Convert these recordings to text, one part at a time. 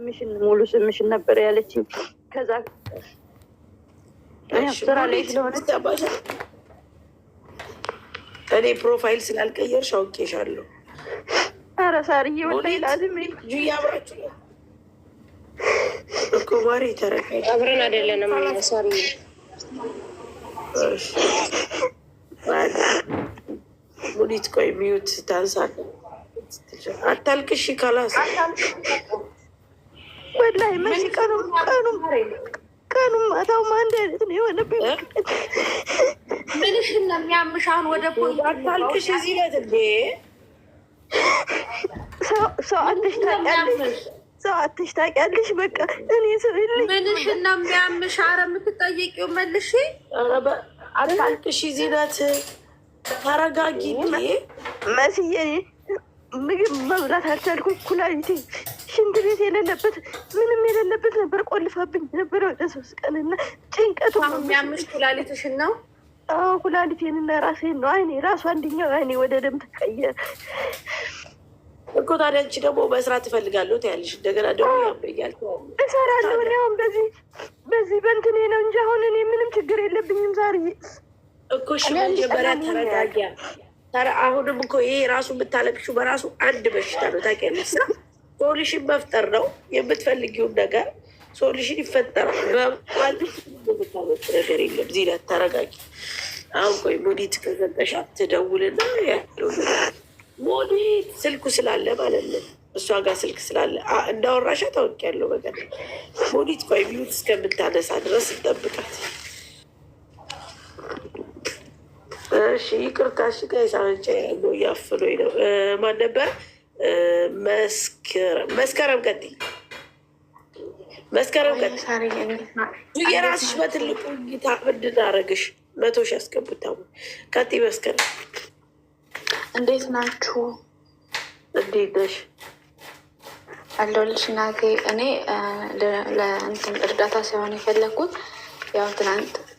ስምሽን ሙሉ ስምሽን ነበር ያለችኝ። ከዛ ስራ ላይ ስለሆነ እኔ ፕሮፋይል ስላልቀየርሽ አውቄሻለሁ። ኧረ ሳርዬ ወላሂ ላዝም ጁያ አብራችሁ እኮ ማሪ ተረጋጊ። አብረን አይደለንም ሳርዬ። ሙኒት ቆይ ሚዩት ታንሳለ። አታልቅሽ ካላስ ወላሂ መቼ ቀኑም ማታውም አንድ አይነት ነው የሆነብኝ። ምንሽን ነው የሚያምሽ? አሁን ወደ ፖሊስ አታልቅሽ። እዚህ ለት እንዴ ሰው አትሽ ታውቂያለሽ። በቃ እኔ ሰው የለኝ። ምንሽን ነው የሚያምሽ? ኧረ የምትጠየቂው መልሽ። አታልቅሽ። እዚህ ለት ተረጋጊ መስዬ ምግብ መብላት አልቻልኩም። ኩላሊቴ ሽንት ቤት የሌለበት ምንም የሌለበት ነበር። ቆልፋብኝ ነበር ወደ 3 ቀንና ጭንቀቱ የሚያምሽ ኩላሊትሽን ነው? አዎ ኩላሊቴንና ራሴን ነው። አይኔ ራሱ አንደኛው አይኔ ወደ ደም ተቀየረ እኮ። ታዲያ አንቺ ደግሞ መስራት ትፈልጋለሁ ትያለሽ፣ እንደገና ደግሞ ያምኛል እሰራለሁ። እኔ አሁን በዚህ በእንትኔ ነው እንጂ አሁን እኔ ምንም ችግር የለብኝም ዛሬ እኮ። እሺ መጀመሪያ ተረጋጊያ። አሁንም እኮ ይሄ ራሱ የምታለቅሽው በራሱ አንድ በሽታ ነው ታውቂያለሽ። ሶሉሽን መፍጠር ነው የምትፈልጊውን ነገር ሶሉሽን ይፈጠራል። በማለት ነገር የለም። ዚነት ተረጋጊ። አሁን ቆይ ሙኒት ከሰጠሻት ትደውልና ያለው ሙኒት ስልኩ ስላለ ማለት ነው እሷ ጋር ስልክ ስላለ እንዳወራሻ ታውቂያለሁ። በቀን ሙኒት ቆይ ሚዩት እስከምታነሳ ድረስ እንጠብቃት። እሺ ይቅርታ። እሺ ከሳንጫ ያለው እያፍሎኝ ነው። ማን ነበር? መስከረም ቀጥይ። መስከረም ቀጥይ። የራስሽ በትልቁ ጌታ እንድናረግሽ 100 ሺህ ያስገቡት። አሁን ቀጥይ መስከረም። እንዴት ናችሁ? እንዴት ነሽ? አለሁልሽ እናቴ። እኔ ለእንትን እርዳታ ሳይሆን የፈለግኩት ያው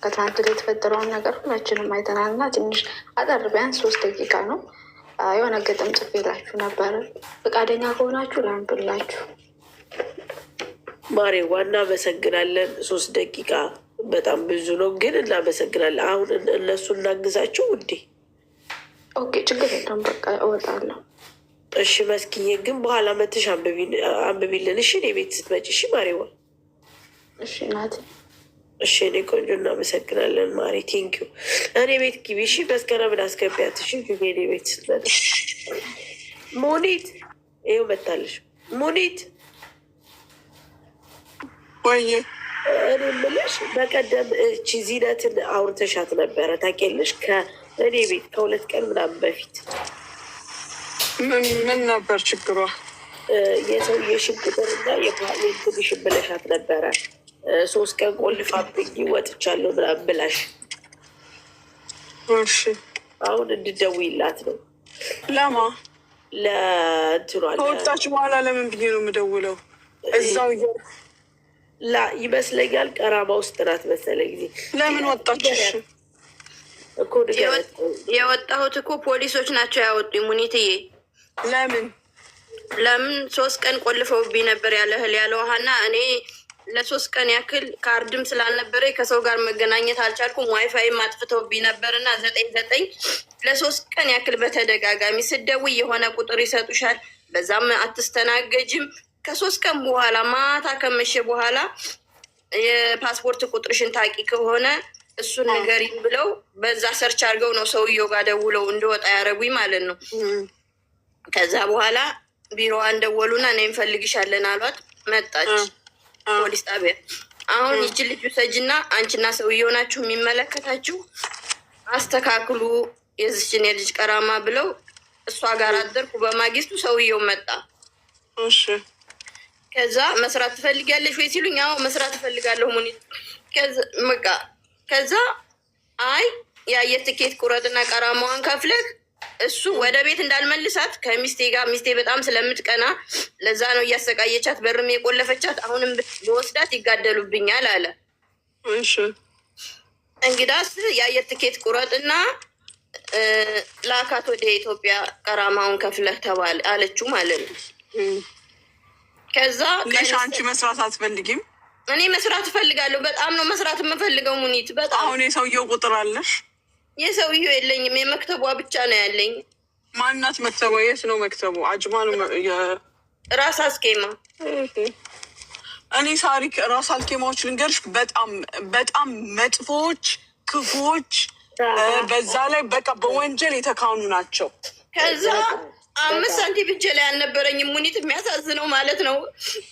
ከትናንት ላይ የተፈጠረውን ነገር ሁላችንም አይተናል እና ትንሽ አጠር ቢያንስ 3 ደቂቃ ነው የሆነ ግጥም ጽፌላችሁ ነበረ። ፈቃደኛ ከሆናችሁ ላንብላችሁ። ማሬ ዋና እናመሰግናለን። 3 ደቂቃ በጣም ብዙ ነው ግን እናመሰግናለን። አሁን እነሱ እናግዛችሁ ውዴ። ኦኬ ችግር የለም በቃ እወጣለሁ። እሺ መስኪዬ ግን በኋላ መተሽ አንብቢልን እሺ። እኔ ቤት ስትመጪ እሺ ማሬዋ። እሺ ናት። እሺ እኔ ቆንጆ እናመሰግናለን ማሬ ቴንኪዩ። እኔ ቤት ግቢ እሺ። መስከረምን አስገቢያት እሺ። ግቢ እኔ ቤት ስትመጪ። ሙኒት ይኸው መታለሽ። ሙኒት ወይ እኔ የምልሽ በቀደም እቺ ዚነትን አውርተሻት ነበረ ታውቂያለሽ? ከእኔ ቤት ከ2 ቀን ምናምን በፊት ምን ነበር ችግሯ? የሰውዬሽን ቁጥርና የትንሽን ብለሻት ነበረ። 3 ቀን ቆልፋብኝ ወጥቻለሁ ምናምን ብላሽ። እሺ አሁን እንድደውይላት ነው። ለማ ለእንትኗ ከወጣች በኋላ ለምን ብዬ ነው የምደውለው? እዛው ላ ይመስለኛል ቀራማ ውስጥ ናት መሰለኝ ጊዜ። ለምን ወጣች እኮ? የወጣሁት እኮ ፖሊሶች ናቸው ያወጡኝ ሙኒትዬ። ለምን 3 ቀን ቆልፈውብኝ ነበር ያለ እህል ያለ ውሃና እኔ ለ3 ቀን ያክል ካርድም ስላልነበረ ከሰው ጋር መገናኘት አልቻልኩም። ዋይፋይም አጥፍተውብኝ ነበርና 99 ለ3 ቀን ያክል በተደጋጋሚ ስደውይ የሆነ ቁጥር ይሰጡሻል፣ በዛም አትስተናገጅም። ከ3 ቀን በኋላ ማታ ከመሸ በኋላ የፓስፖርት ቁጥርሽን ታቂ ከሆነ እሱን ንገሪኝ ብለው በዛ ሰርች አድርገው ነው ሰውየው ጋር ደውለው እንደወጣ ያደረጉኝ ማለት ነው። ከዛ በኋላ ቢሮዋን ደወሉና እኔ እንፈልግሻለን አሏት። መጣች ፖሊስ ጣቢያ። አሁን ይቺ ልጅ ውሰጅና አንቺና ሰውየው ናችሁ የሚመለከታችሁ፣ አስተካክሉ የዚችን የልጅ ቀራማ ብለው እሷ ጋር አደርኩ። በማግስቱ ሰውየው መጣ። እሺ ከዛ መስራት ትፈልጊያለሽ ወይ ሲሉኝ አዎ መስራት እፈልጋለሁ ሙኒት። ከዛ አይ የአየር ትኬት ቁረጥና ቀራማዋን ከፍለህ እሱ ወደ ቤት እንዳልመልሳት ከሚስቴ ጋር ሚስቴ በጣም ስለምትቀና ለዛ ነው እያሰቃየቻት በርም የቆለፈቻት። አሁንም በወስዳት ይጋደሉብኛል አለ። እሺ እንግዳስ የአየር ትኬት ቁረጥና ላካት ወደ ኢትዮጵያ ቀራማውን ከፍለህ ተባለ አለችው ማለት ነው። ከዛ ለሽ አንቺ መስራት አትፈልጊም? እኔ መስራት እፈልጋለሁ። በጣም ነው መስራት የምፈልገው ሙኒት በጣም። አሁን የሰውየው ቁጥር አለሽ? የሰውየው የለኝም፣ የመክተቧ ብቻ ነው ያለኝ። ማናት መክተቧ? የት ነው መክተቡ? አጅማ ነው ራስ አስኬማ። እኔ ሳሪክ ራስ አልኬማዎች ልንገርሽ በጣም በጣም መጥፎዎች፣ ክፉዎች፣ በዛ ላይ በቃ በወንጀል የተካኑ ናቸው። ከዛ 5 ሳንቲም እጄ ላይ አልነበረኝም ሙኒት። የሚያሳዝነው ማለት ነው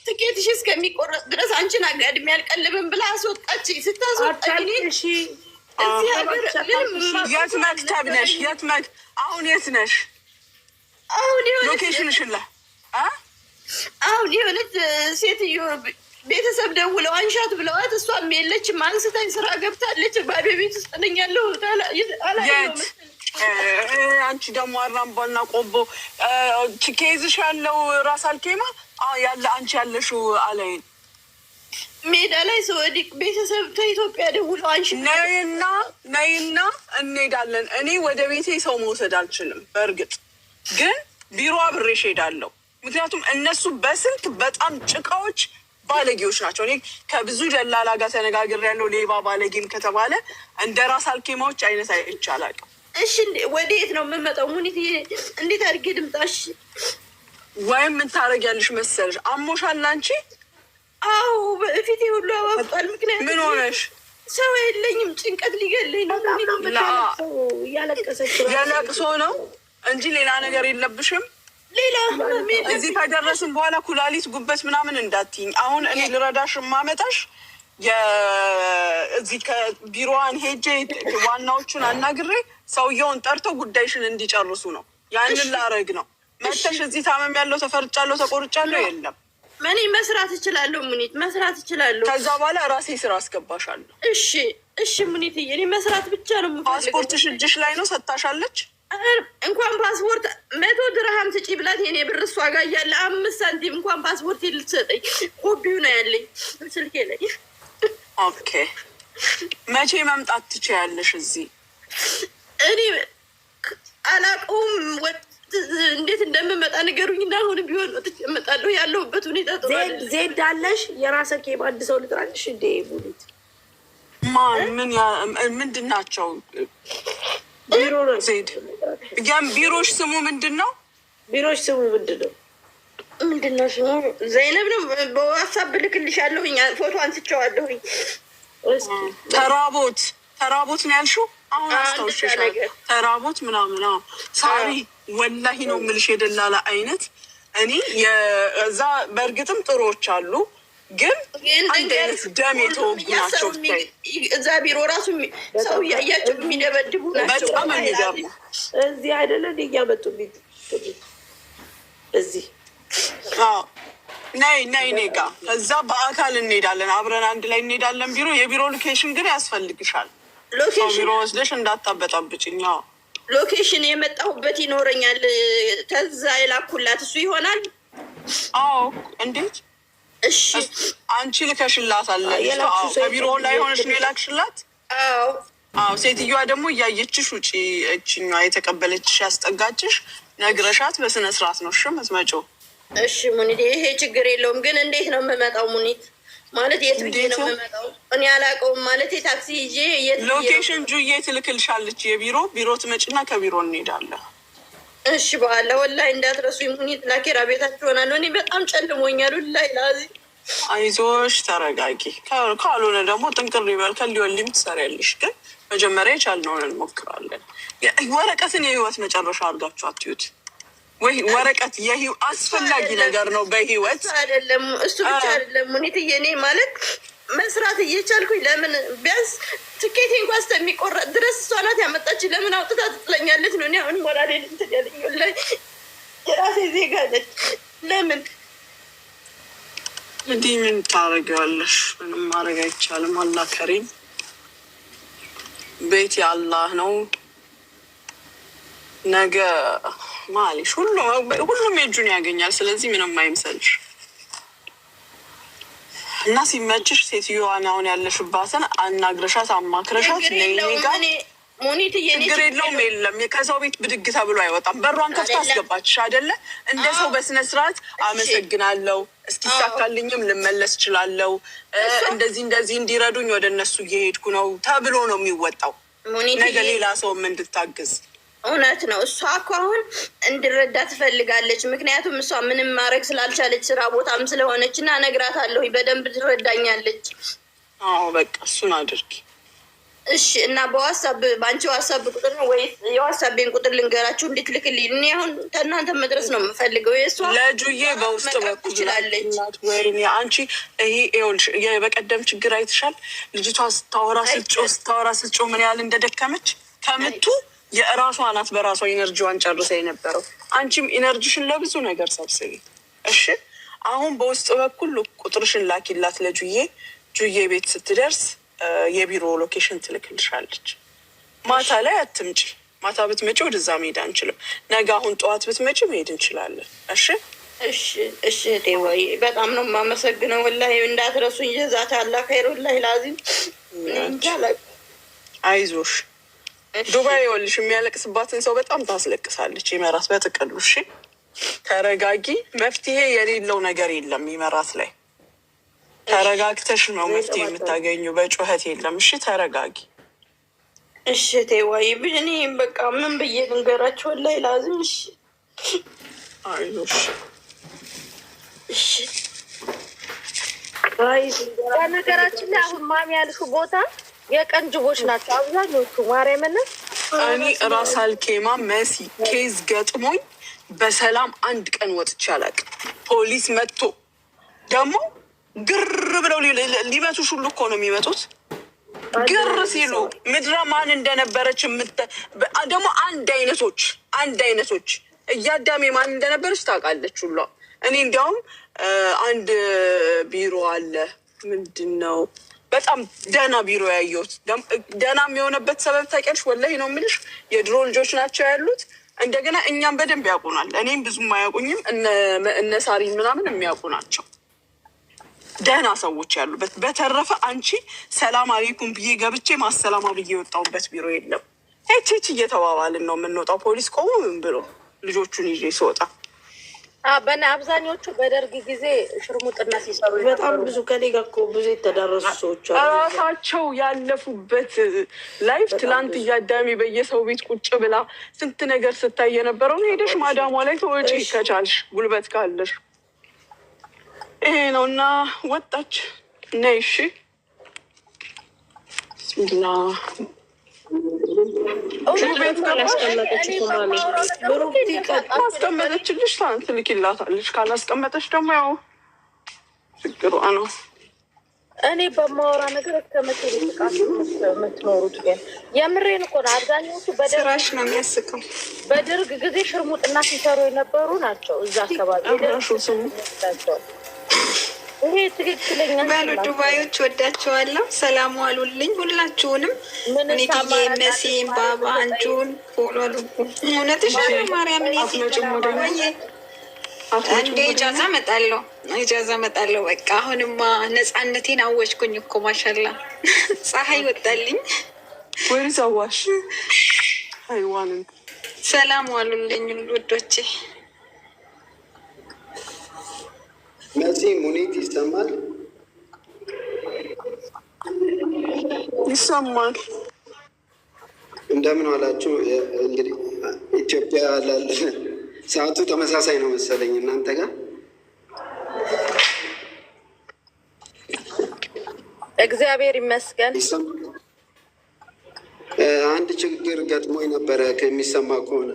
ትኬትሽ እስከሚቆረጥ ድረስ አንቺን አጋድሜ አልቀልብም ብላ አስወጣችኝ። ስታስወጣኝ እዚህ ሀገር የት መክተብ ነሽ? አሁን የት ነሽ? አሁን ሎኬሽንሽን ላይ አሁን የሆነች ሴትዮ ቤተሰብ ደውለው አንሻት ብለዋት እሷም የለችም፣ አንስታኝ ስራ ገብታለች። ባዶ ቤት ውስጥ ነኝ ያለሁት። አንቺ ደግሞ አራምባና ቆቦ ኬዝሽ ያለው ራስ አልኬማ ያለ አንቺ ያለሽው አላይን ሜዳ ላይ ስወድቅ ቤተሰብ ከኢትዮጵያ ደውለው አንሺ ነይና እንሄዳለን። እኔ ወደ ቤቴ ሰው መውሰድ አልችልም። በእርግጥ ግን ቢሮ አብሬሽ ሄዳለሁ። ምክንያቱም እነሱ በስልክ በጣም ጭቃዎች፣ ባለጌዎች ናቸው። እኔ ከብዙ ደላላ ጋር ተነጋግሬያለሁ። ሌባ ባለጌም ከተባለ እንደ ራስ አልኬማዎች አይነት ይቻላል። እሺ ወደ የት ነው የምመጣው ሙኒት? እንዴት አድርጌ ልምጣሽ? ወይም ምን ታደርጊያለሽ መሰለሽ? አሞሻል አንቺ? አዎ በፊቴ ሁሉ አዋፍጧል። ምክንያቱም ምን ሆነሽ? ሰው የለኝም፣ ጭንቀት ሊገለኝ ነው። የለቅሶ ነው እንጂ ሌላ ነገር የለብሽም። ሌላ እዚህ ከደረስን በኋላ ኩላሊት፣ ጉበት ምናምን እንዳትይኝ። አሁን እኔ ልረዳሽ ማመጣሽ እዚህ ከቢሮዋን ሄጄ ዋናዎቹን አናግሬ ሰውየውን ጠርተው ጉዳይሽን እንዲጨርሱ ነው። ያንን ላረግ ነው። መተሽ እዚህ ታመም ያለው ተፈርጫለሁ፣ ተቆርጫለሁ የለም። እኔ መስራት እችላለሁ ሙኒት፣ መስራት እችላለሁ። ከዛ በኋላ ራሴ ስራ አስገባሻለሁ። እሺ ሙኒት፣ እኔ መስራት ብቻ ነው የምፈልገው። ፓስፖርትሽ እጅሽ ላይ ነው? ሰጥታሻለች? እንኳን ፓስፖርት 100 ድርሃም ስጪ ብላት የኔ ብር እሷ ጋር እያለ 5 ሳንቲም እንኳን ፓስፖርት ልትሰጠኝ ኮፒው ነው ያለኝ ስልኬ ላይ። ኦኬ መቼ መምጣት ትችያለሽ እዚህ? እኔ አላውቀውም እንዴት እንደምመጣ ንገሩኝና አሁን ቢሆን እመጣለሁ። ያለሁበት ሁኔታ ዜድ አለሽ? የራሰ ኬም አንድ ሰው ልጥራልሽ እንዴ ሙኒት? ምንድን ናቸው? ቢሮ ነው ዜድ። ቢሮሽ ስሙ ምንድን ነው? ቢሮሽ ስሙ ምንድን ነው? ምንድን ነው ስሙ? ዘይነብ ነው። በዋትሳፕ ልክልሻለሁኝ፣ ፎቶ አንስቼዋለሁኝ። ተራቦት ነው ያልሽው? አሁን አስታውሽሻል። ተራቦት ምናምን ሳሪ ወላሂ ነው የምልሽ፣ የደላላ አይነት። እኔ የዛ በእርግጥም ጥሮች አሉ፣ ግን አንድ አይነት ደም የተወጉ ናቸው። እዛ ቢሮ ራሱ ሰው እያያቸው የሚደበድቡ ናቸው። በጣም የሚገርሙ። እዚህ አይደለ እያመጡ እዚህ ነይ ጋ ከዛ በአካል እንሄዳለን፣ አብረን አንድ ላይ እንሄዳለን። የቢሮ ሎኬሽን ግን ያስፈልግሻል። ቢሮ ወስደሽ እንዳታበጣብጭኝ። ሎኬሽን የመጣሁበት ይኖረኛል። ከዛ የላኩላት እሱ ይሆናል። አዎ እንዴት? እሺ አንቺ ልከሽላታል? ከቢሮ ላይ ሆነሽ ነው የላክሽላት? አዎ ሴትዮዋ ደግሞ እያየችሽ ውጪ። እችኛዋ የተቀበለችሽ ያስጠጋችሽ ነግረሻት በስነ ስርዓት ነው እሺ የምትመጪው? እሺ ሙኒት፣ ይሄ ችግር የለውም። ግን እንዴት ነው የምመጣው ሙኒት? ማለት የት ብዬ ነው የምመጣው? እኔ አላውቀውም። ማለት ታክሲ ይዤ የት ሎኬሽን ጁዬ ትልክልሻለች። ቢሮ ትመጪና ከቢሮ እንሄዳለን። እሺ በኋላ ወላሂ እንዳትረሱኝ ሙኒት። ላኬራ ቤታችሁ ሆናለሁ። እኔ በጣም ጨልሞኛል ወላሂ ላዚ። አይዞሽ ተረጋጊ። ካልሆነ ደግሞ ጥንቅር ይበል ከሊወልም ትሰሪያለሽ። ግን መጀመሪያ የቻልነውን እንሞክራለን። ወረቀትን የህይወት መጨረሻ አድርጋችሁ አትዩት። ወይ ወረቀት አስፈላጊ ነገር ነው በህይወት አይደለም። እሱ ብቻ አይደለም ሙኒት፣ የኔ ማለት መስራት እየቻልኩኝ ለምን ቢያንስ ትኬቴ እንኳን እስከሚቆረጥ ድረስ እሷ ናት ያመጣች። ለምን አውጥታ ትጥለኛለች ነው? እኔ አሁን ሞራሌ እንትን ያለኝ ላይ የራሴ ዜጋ ነች። ለምን እንዲህ ምን ታደርጊዋለሽ? ምንም ማድረግ አይቻልም። አላህ ከሪም፣ ቤት የአላህ ነው። ነገ ማለሽ ሁሉም የእጁን ያገኛል። ስለዚህ ምንም አይምሰልሽ እና ሲመችሽ ሴትዮዋን አሁን ያለሽባትን አናግረሻት አማክረሻት ነይኔጋ ችግር የለውም። የለም ከሰው ቤት ብድግ ተብሎ አይወጣም። በሯን ከፍታ አስገባችሽ አይደለ? እንደ ሰው በስነ ስርዓት አመሰግናለሁ እስኪሳካልኝም ልመለስ እችላለሁ፣ እንደዚህ እንዲረዱኝ ወደ እነሱ እየሄድኩ ነው ተብሎ ነው የሚወጣው። ነገ ሌላ ሰውም እንድታግዝ እውነት ነው። እሷ እኮ አሁን እንድረዳ ትፈልጋለች። ምክንያቱም እሷ ምንም ማድረግ ስላልቻለች ስራ ቦታም ስለሆነች እና እነግራታለሁ፣ በደንብ ትረዳኛለች። አዎ በቃ እሱን አድርጊ እሺ። እና በዋትሳፕ በአንቺ ዋትሳፕ ቁጥር ነው ወይ የዋትሳፕን ቁጥር ልንገራችሁ እንድትልክልኝ? እኔ አሁን ከእናንተ መድረስ ነው የምፈልገው። የእሷ ለጁዬ በውስጥ በኩል ትችላለች። ወይኔ አንቺ ይሄ ይኸውልሽ በቀደም ችግር አይተሻል። ልጅቷ ስታወራ ስትጮህ ምን ያህል እንደደከመች ከምቱ የእራሷ ናት በራሷ ኢነርጂዋን ጨርሳ የነበረው። አንቺም ኢነርጂሽን ለብዙ ነገር ሰብስቢ እሺ። አሁን በውስጥ በኩል ቁጥርሽን ላኪላት ለጁዬ። ጁዬ ቤት ስትደርስ የቢሮ ሎኬሽን ትልክልሻለች። ማታ ላይ አትምጪ። ማታ ብትመጪ ወደዛ መሄድ አንችልም። ነገ አሁን ጠዋት ብትመጪ መሄድ እንችላለን። እሺ እሺ እህቴ ወይ በጣም ነው የማመሰግነው። ወላሂ እንዳትረሱኝ። ጀዛት አላህ ኸይር። ወላሂ ላዚም አይዞሽ። ዱባይ ይኸውልሽ የሚያለቅስባትን ሰው በጣም ታስለቅሳለች ይመራት በጥቅሉ። እሺ ተረጋጊ። መፍትሄ የሌለው ነገር የለም ይመራት ላይ። ተረጋግተሽ ነው መፍትሄ የምታገኙ። በጩኸት የለም። እሺ ተረጋጊ። እሺ ተይዋይ ብኔ በቃ ምን ብዬ ልንገራቸው? ላይ ላዝም። እሺ አይዞሽ። እሺ በነገራችን ላይ አሁን ማሚ ያልሽው ቦታ የቀን ጅቦች ናቸው አብዛኞቹ። ማርያምን እኔ ራስ አልኬማ መሲ ኬዝ ገጥሞኝ በሰላም አንድ ቀን ወጥቼ አላውቅም። ፖሊስ መጥቶ ደግሞ ግር ብለው ሊመቱሽ ሁሉ እኮ ነው የሚመጡት። ግር ሲሉ ምድረ ማን እንደነበረች ደግሞ አንድ አይነቶች እያዳሜ ማን እንደነበረች ታውቃለች ሁሏ። እኔ እንዲያውም አንድ ቢሮ አለ ምንድን ነው በጣም ደህና ቢሮ ያየሁት። ደህና የሆነበት ሰበብ ታውቂያለሽ? ወላሂ ነው የምልሽ የድሮ ልጆች ናቸው ያሉት። እንደገና እኛም በደንብ ያውቁናል። እኔም ብዙም አያውቁኝም። እነ ሳሪን ምናምን የሚያውቁ ናቸው። ደህና ሰዎች ያሉበት። በተረፈ አንቺ ሰላም አሌይኩም ብዬ ገብቼ ማሰላማ ብዬ የወጣሁበት ቢሮ የለም። ሄች እየተባባልን ነው የምንወጣው። ፖሊስ ቆሞ ምን ብሎ ልጆቹን ይዤ ስወጣ በና አብዛኞቹ በደርግ ጊዜ ሽርሙጥና ሲሰሩ በጣም ብዙ ከኔ ጋር እኮ ብዙ የተዳረሱ ሰዎች አሉ። ራሳቸው ያለፉበት ላይፍ ትላንት እያዳሚ በየሰው ቤት ቁጭ ብላ ስንት ነገር ስታይ የነበረውን ሄደሽ ማዳሟ ላይ ተወጪ ከቻልሽ ጉልበት ካለሽ ይሄ ነው። እና ወጣች ነይ እሺ ብላ ካላስቀመጠችልሽ ትልኪላታለች። ካላስቀመጠች ደግሞ ያው ችግሯ ነው። እኔ በማወራ ነገር እስከመቼ ልቃት የምትኖሩት? ግን የምሬን እኮ ነው። አብዛኞቹ ስራሽ ነው የሚያስቀው። በደርግ ጊዜ ሽርሙጥና ሲሰሩ የነበሩ ናቸው እዛ አካባቢ። ይሄ ትክክለኛ በሉ። ዱባዮች ወዳቸዋለሁ። ሰላም ዋሉልኝ ሁላችሁንም። እኔትዬ መሲን ባባ አንቺውን ፎሎ አድርጉ። እውነትሽ ማርያምን እንደ ኢጃዛ መጣለሁ። በቃ አሁንማ ነፃነቴን አወጅኩኝ እኮ ማሻላ። ፀሐይ ወጣልኝ። ወይ ሰዋሽ አይዋንም። ሰላም ዋሉልኝ ውዶቼ። መሲ ሙኒት ይሰማል? ይሰማል። እንደምን ዋላችሁ? እንግዲህ ኢትዮጵያ ላለ ሰዓቱ ተመሳሳይ ነው መሰለኝ እናንተ ጋር። እግዚአብሔር ይመስገን። አንድ ችግር ገጥሞኝ ነበረ ከሚሰማ ከሆነ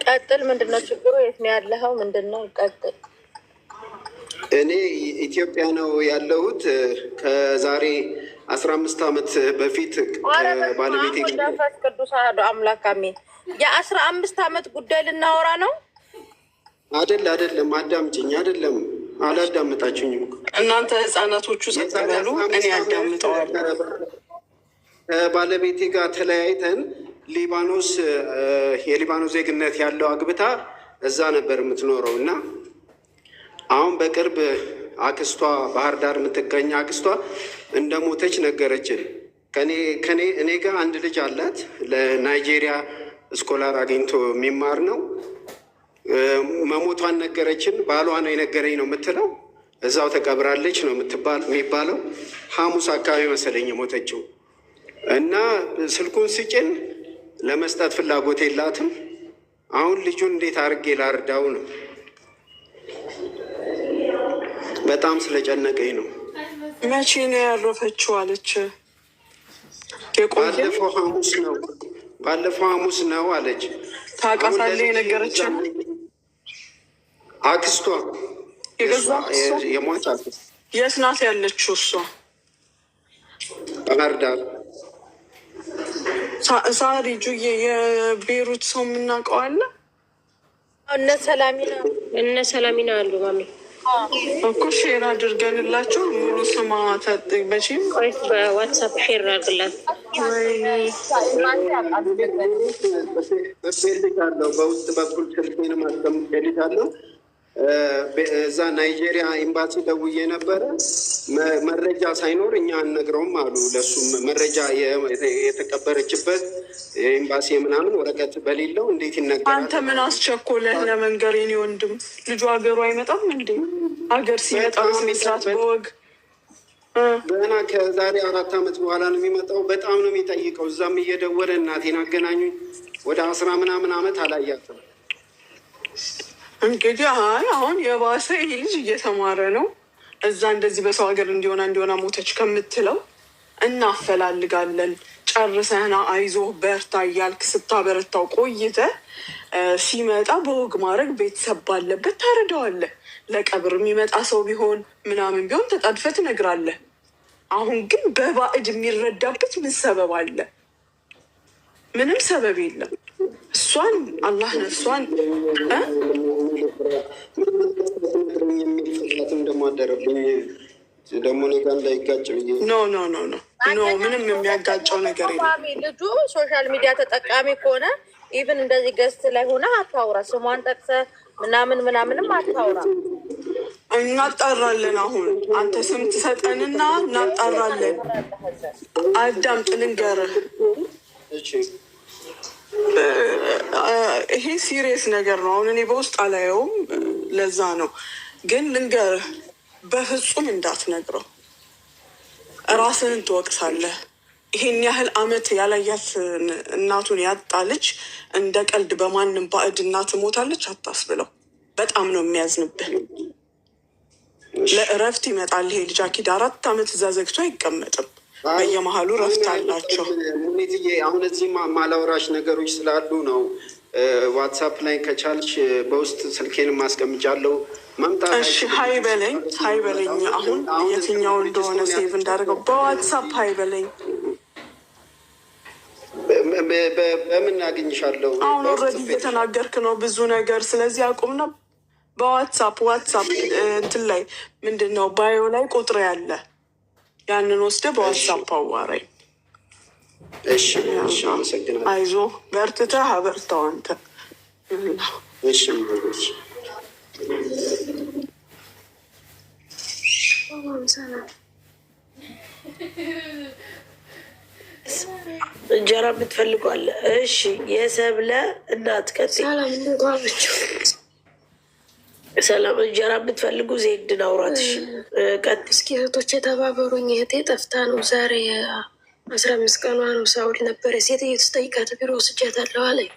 ቀጥል። ምንድነው ችግሩ? የት ነው ያለኸው? ምንድነው? ቀጥል። እኔ ኢትዮጵያ ነው ያለሁት። ከዛሬ 15 ዓመት በፊት ባለቤቴ መንፈስ ቅዱስ አሐዱ አምላክ አሜን። የ15 ዓመት ጉዳይ ልናወራ ነው። አይደለም አዳምጪኝ። አይደለም አላዳምጣችሁኝም። እናንተ ህፃናቶቹ ጸጥበሉ እኔ አዳምጠዋለሁ። ባለቤቴ ጋር ተለያይተን ሊባኖስ የሊባኖስ ዜግነት ያለው አግብታ እዛ ነበር የምትኖረው እና አሁን በቅርብ አክስቷ ባህር ዳር የምትገኝ አክስቷ እንደሞተች ነገረችን። እኔ ጋር አንድ ልጅ አላት። ለናይጄሪያ ስኮላር አግኝቶ የሚማር ነው። መሞቷን ነገረችን። ባሏ ነው የነገረኝ ነው የምትለው። እዛው ተቀብራለች ነው የሚባለው። ሐሙስ አካባቢ መሰለኝ የሞተችው እና ስልኩን ስጭን ለመስጠት ፍላጎት የላትም። አሁን ልጁን እንዴት አድርጌ ላርዳው ነው። በጣም ስለጨነቀኝ ነው። መቼ ነው ያረፈችው አለች? ባለፈው ሐሙስ ነው አለች። ታውቃታለህ? የነገረችን አክስቷ የሟች አክስቷ። የት ናት ያለችው እሷ? ባህር ዳር። ሳሪ ጁዬ የቤሩት ሰው የምናውቀው አለ? እነ ሰላሚና አሉ ማሚ እኮ ሼር አድርገንላቸው ሙሉ ስማ መቼም በዋትሳፕ ሼር አድርግላት። በልካለሁ በውስጥ በኩል ስልኬን ማስቀምጥልሻለሁ። እዛ ናይጄሪያ ኤምባሲ ደውዬ ነበረ። መረጃ ሳይኖር እኛ አንነግረውም አሉ። ለሱም መረጃ የተቀበረችበት ኤምባሲ ምናምን ወረቀት በሌለው እንዴት ይነገራል? አንተ ምን አስቸኮለህ ለመንገር? የኔ ወንድም ልጁ ሀገሩ አይመጣም እንዴ? ሀገር ሲመጣ በስነስርዓት በወግ ገና ከዛሬ 4 ዓመት በኋላ ነው የሚመጣው። በጣም ነው የሚጠይቀው። እዛም እየደወለ እናቴን አገናኙኝ። ወደ 10 ምናምን ዓመት አላያትም። እንግዲህ አሁን የባሰ ይሄ ልጅ እየተማረ ነው። እዛ እንደዚህ በሰው ሀገር እንዲሆና ሞተች ከምትለው እናፈላልጋለን። ጨርሰህና አይዞህ በርታ እያልክ ስታበረታው ቆይተህ ሲመጣ በወግ ማድረግ ቤተሰብ ባለበት ታረዳዋለህ። ለቀብር የሚመጣ ሰው ቢሆን ምናምን ቢሆን ተጣድፈህ ትነግራለህ። አሁን ግን በባዕድ የሚረዳበት ምን ሰበብ አለ? ምንም ሰበብ የለም። እሷን አላህ ነፍሷን የሚልፍላትም ደግሞ አደረብኝ። ደግሞ እኔ ጋር እንዳይጋጭ ብዬ ኖ ምንም የሚያጋጨው ነገር የለም። ልጁ ሶሻል ሚዲያ ተጠቃሚ ከሆነ ኢቭን እንደዚህ ገስት ላይ ሆነ አታውራ፣ ስሟን ጠቅሰ ምናምንም አታውራ። እናጣራለን። አሁን አንተ ስም ትሰጠንና እናጣራለን። አዳምጥ ልንገርህ፣ ይሄ ሲሪየስ ነገር ነው። አሁን እኔ በውስጥ አላየውም፣ ለዛ ነው። ግን ልንገርህ፣ በፍጹም እንዳትነግረው፣ ራስህን ትወቅሳለህ። ይሄን ያህል አመት ያላያት እናቱን ያጣ ልጅ እንደ ቀልድ በማንም ባዕድ እናት ሞታለች አታስብለው። በጣም ነው የሚያዝንብህ። ለእረፍት ይመጣል ይሄ ልጅ። አኪድ 4 ዓመት እዛ ዘግቶ አይቀመጥም። በየመሀሉ ረፍት አላቸው። ሙኒትዬ አሁን እዚህ ማላወራሽ ነገሮች ስላሉ ነው። ዋትሳፕ ላይ ከቻልሽ በውስጥ ስልኬን ማስቀምጫለሁ። መምጣት እሺ፣ ሀይ በለኝ። አሁን የትኛው እንደሆነ ሴቭ እንዳደርገው በዋትሳፕ ሀይ በለኝ። በምን አገኝሻለሁ? አሁን ኦልሬዲ እየተናገርክ ነው ብዙ ነገር። ስለዚህ አቁምና በዋትሳፕ እንትን ላይ ምንድን ነው ባዮ ላይ ቁጥር ያለ ያንን ወስደህ በዋትሳፕ አዋራኝ። እሺ፣ አመሰግናለሁ። አይዞህ በርትተህ አበርታው አንተ። እሺ እንጀራ የምትፈልጓለ? እሺ፣ የሰብለ እናት ቀጥይ። ሰላም እንጀራ የምትፈልጉ ዜድን አውራት። ቀጥይ እስኪ እህቶች የተባበሩኝ። እህቴ ጠፍታ ነው ዛሬ 15 ቀኗ ነው። ሳውዲ ነበረ። ሴትዮ ትጠይቃት ቢሮ ወስጃታለሁ አለኝ።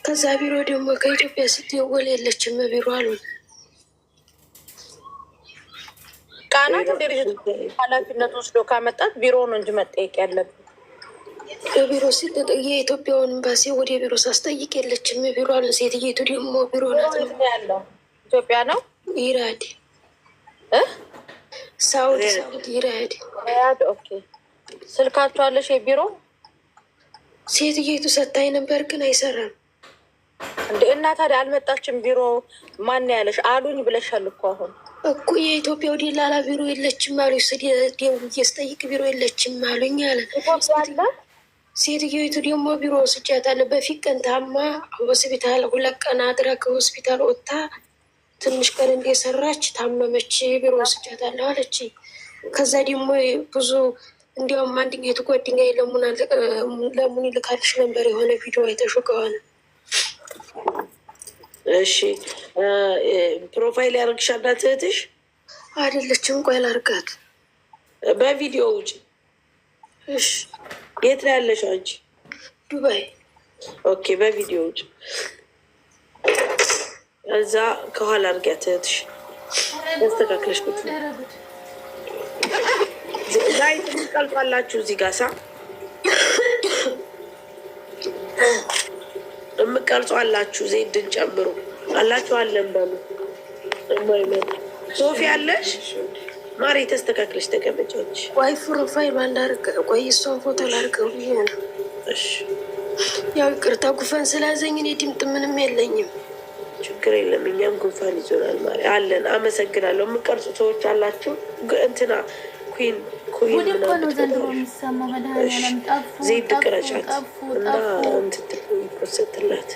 ከዛ ቢሮ ደግሞ ከኢትዮጵያ ስትደወል የለችም ቢሮ አሉን። ቃናት እንደ ልጅ ኃላፊነት ወስዶ ካመጣት ቢሮ ነው እንጂ መጠየቅ ያለብን። በቢሮ የኢትዮጵያውን ኤምባሲ ወደ ቢሮ ሳስጠይቅ የለችም ቢሮ አለ። ሴትየቱ ደግሞ ቢሮ ናት ያለው ኢትዮጵያ ነው። ይራድ ሳውዲ ይራድ። ኦኬ፣ ስልካቸው አለሽ የቢሮ? ሴትየቱ ሰታኝ ነበር ግን አይሰራም። እንደ እና ታዲያ አልመጣችም ቢሮ? ማን ያለሽ አሉኝ ብለሻል እኮ አሁን እኮ የኢትዮጵያ ወደ ላላ ቢሮ የለችም አሉ። ደውዬ ስጠይቅ ቢሮ የለችም አሉኝ አለ። ሴትዮቱ ደግሞ ቢሮ ወስጃታለሁ። በፊት ቀን ታማ ሆስፒታል 2 ቀን አድራ ከሆስፒታል ወጥታ ትንሽ ቀን እንደሰራች ታመመች። ቢሮ ወስጃታለሁ አለች። ከዛ ደግሞ ብዙ እንዲያውም አንድኛቱ ጓደኛዬ ለሙን ይልካልሽ ነበር የሆነ ቪዲዮ አይተሽው ከሆነ እሺ ፕሮፋይል ያደርግሻል እህትሽ አይደለችም? ቆይ ላድርጋት። በቪዲዮ ውጭ። እሺ የት ነው ያለሽው አንቺ? ዱባይ። ኦኬ በቪዲዮ ውጭ። እዛ ከኋላ አድርጊያት እህትሽ ያስተካክለሽ ቁጭ ላይ ትቀልጧላችሁ። እዚህ ጋር ሳ የምቀርጹ አላችሁ። ዜድን ጨምሩ አላችሁ። አለን በሉ እማይመጡ ሶፊ አለሽ ማሪ ተስተካክለሽ ተቀመጫዎች። ቆይ ፕሮፋይል ባንዳርግ ቆይ እሷን ፎቶ ላድርገው ብዬ ነው። እሺ ያው ይቅርታ ጉንፋን ስላዘኝ እኔ ድምፅ ምንም የለኝም። ችግር የለም እኛም ጉንፋን ይዞናል። ማሪ አለን። አመሰግናለሁ። የምቀርጹ ሰዎች አላችሁ። እንትና ኩን ምናምን ዜድ ቅረጫት እና እንትትፖስትላት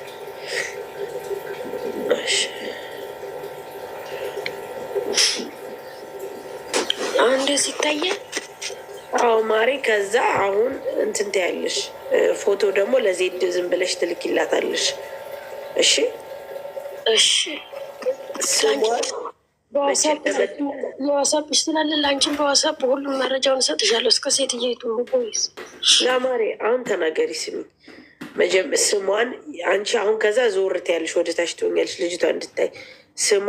እንደዚህ ይታያል። አዎ ማሪ። ከዛ አሁን እንትን ትያለሽ። ፎቶ ደግሞ ለዜድ ዝም ብለሽ ትልኪላታለሽ። እሺ እሺ። በዋሳፕ ስላለ ለአንቺን በዋሳፕ ሁሉም መረጃውን እሰጥሻለሁ። እስከ ሴትዬቱ ፖሊስ ለማሪ አሁን ተናገሪ። ስሚ ስሟን አንቺ አሁን ከዛ ዞር ትያለሽ፣ ወደ ታች ትሆኛለሽ። ልጅቷ እንድታይ ስሟ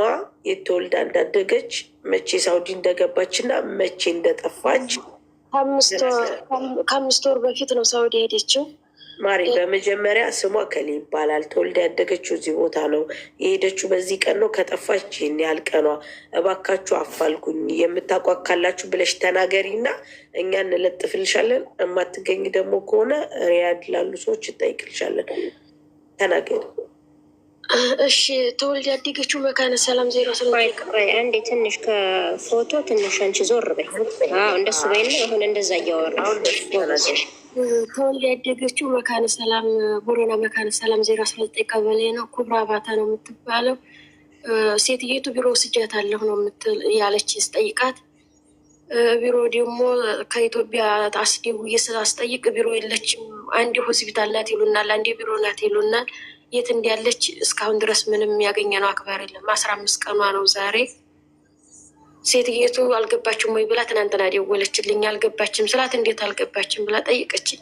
የተወልዳ እንዳደገች መቼ ሳውዲ እንደገባች እና መቼ እንደጠፋች። ከ5 ወር በፊት ነው ሳውዲ ሄደችው። ማሪ በመጀመሪያ ስሟ ከሌ ይባላል። ተወልዳ ያደገችው እዚህ ቦታ ነው። የሄደችው በዚህ ቀን ነው። ከጠፋች ይህን ያህል ቀኗ። እባካችሁ አፋልጉኝ፣ የምታውቋት ካላችሁ ብለሽ ተናገሪ እና እኛ እንለጥፍልሻለን። የማትገኝ ደግሞ ከሆነ ሪያድ ላሉ ሰዎች እንጠይቅልሻለን። ተናገሪ። እሺ ተወልዳ ያደገችው መካነ ሰላም 0 አንዴ ትንሽ ከፎቶ ትንሽ አንቺ ዞር በይ። እንደሱ በይና አሁን እንደዛ እያወራ ተወልዳ ያደገችው መካነ ሰላም ቦረና መካነ ሰላም 019 ቀበሌ ነው። ኩብራ ባታ ነው የምትባለው። ሴትየቱ ቢሮ ወስጃታለሁ ነው ያለች ስጠይቃት፣ ቢሮ ደግሞ ከኢትዮጵያ አስደውዬ ስላስጠይቅ ቢሮ የለችም። አንዴ ሆስፒታል ናት ይሉናል፣ አንዴ ቢሮ ናት ይሉናል። የት እንዳለች እስካሁን ድረስ ምንም ያገኘነው አክባር የለም። 15 ቀኗ ነው ዛሬ። ሴትየቱ አልገባችም ወይ ብላ ትናንትና ደወለችልኝ። አልገባችም ስላት እንዴት አልገባችም ብላ ጠይቀችኝ።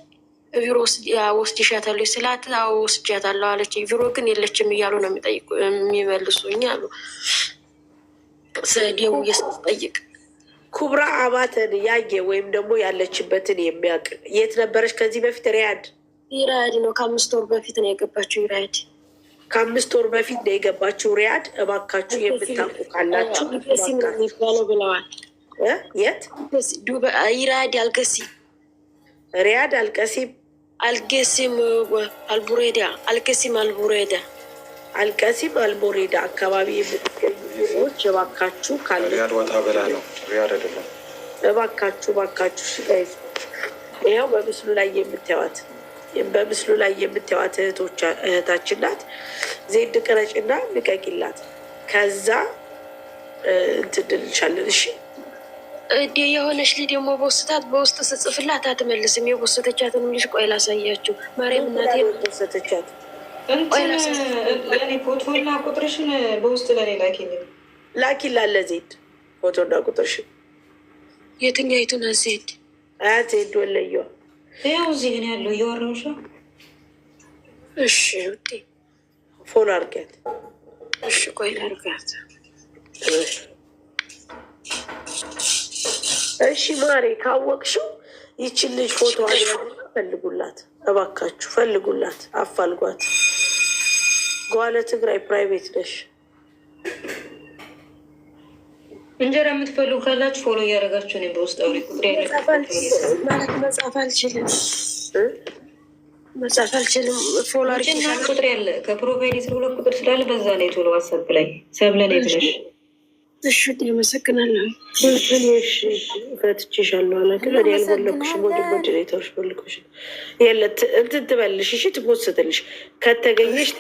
ቢሮ ወስድሻታለሁ ስላት አዎ ወስጃታለሁ አለች። ቢሮ ግን የለችም እያሉ ነው የሚመልሱኝ አሉ። ደውዬ ስጠይቅ ኩብራ አባተን ያየ ወይም ደግሞ ያለችበትን የሚያውቅ የት ነበረች ከዚህ በፊት? ሪያድ ነው። ከ5 ወር በፊት ነው የገባችው ሪያድ። ከ5 ወር በፊት ነው የገባችው ሪያድ። እባካችሁ የምታውቁ ካላችሁ አልገሲም ነው የሚባለው ብለዋል። የት? ሪያድ አልገሲ፣ ሪያድ አልቀሲም፣ አልገሲም አልቡሬዳ፣ አልገሲም አልቡሬዳ፣ አልቀሲም አልቡሬዳ አካባቢ የምትገኙ ሰዎች እባካችሁ ካለ ሪያድ ወጣ ብላ ነው፣ ሪያድ አይደለም። እባካችሁ ሲጋይዝ ይኸው በምስሉ ላይ የምታዩት እህታችን ናት። ዜድ ቅረጭና ልቀቂላት፣ ከዛ እንትድልሻለን። እሺ እዴ የሆነች ልጅ ደግሞ በውስጥ ስጽፍላት አትመልስም። የቦሰተቻትንም ልጅ ቆይ ላሳያችሁ። ማርያም እናቴ ቦሰተቻት ፎቶና ቁጥርሽን በውስጥ ለኔ ላኪላት ለዜድ ፎቶና ቁጥርሽን። የትኛይቱን ዜድ? አያት ዜድ ወለየዋ ያው እዚህ ነው ያለው። እያወራሁሽ። እሺ ውዴ ፎሎ አድርጊያት። እሺ ቆይ ላድርጋት። እሺ ማሬ ካወቅሽው ይችን ልጅ ፎቶ ፈልጉላት፣ እባካችሁ ፈልጉላት፣ አፋልጓት። ጓለ ትግራይ ፕራይቬት ነሽ። እንጀራ የምትፈልጉ ካላችሁ ፎሎ እያደረጋችሁ ነው። በውስጥ አውሪ ቁጥር ማለት መጻፍ አልችልም። ፎሎ አርችና ቁጥር ያለ ከፕሮፋይል 12 ቁጥር ስላለ በዛ ላይ ቶሎ ዋትሳፕ ላይ ሰብለኔ ብለሽ። እሺ አመሰግናለሁ። እሺ ፈትቼሻለሁ። አላውቅም እኔ ያልበለኩሽም ወደ ሞዴሬተሮች በልኮሽ የለት እንትን ትበልሽ። እሺ ትፖስትልሽ ከተገኘሽ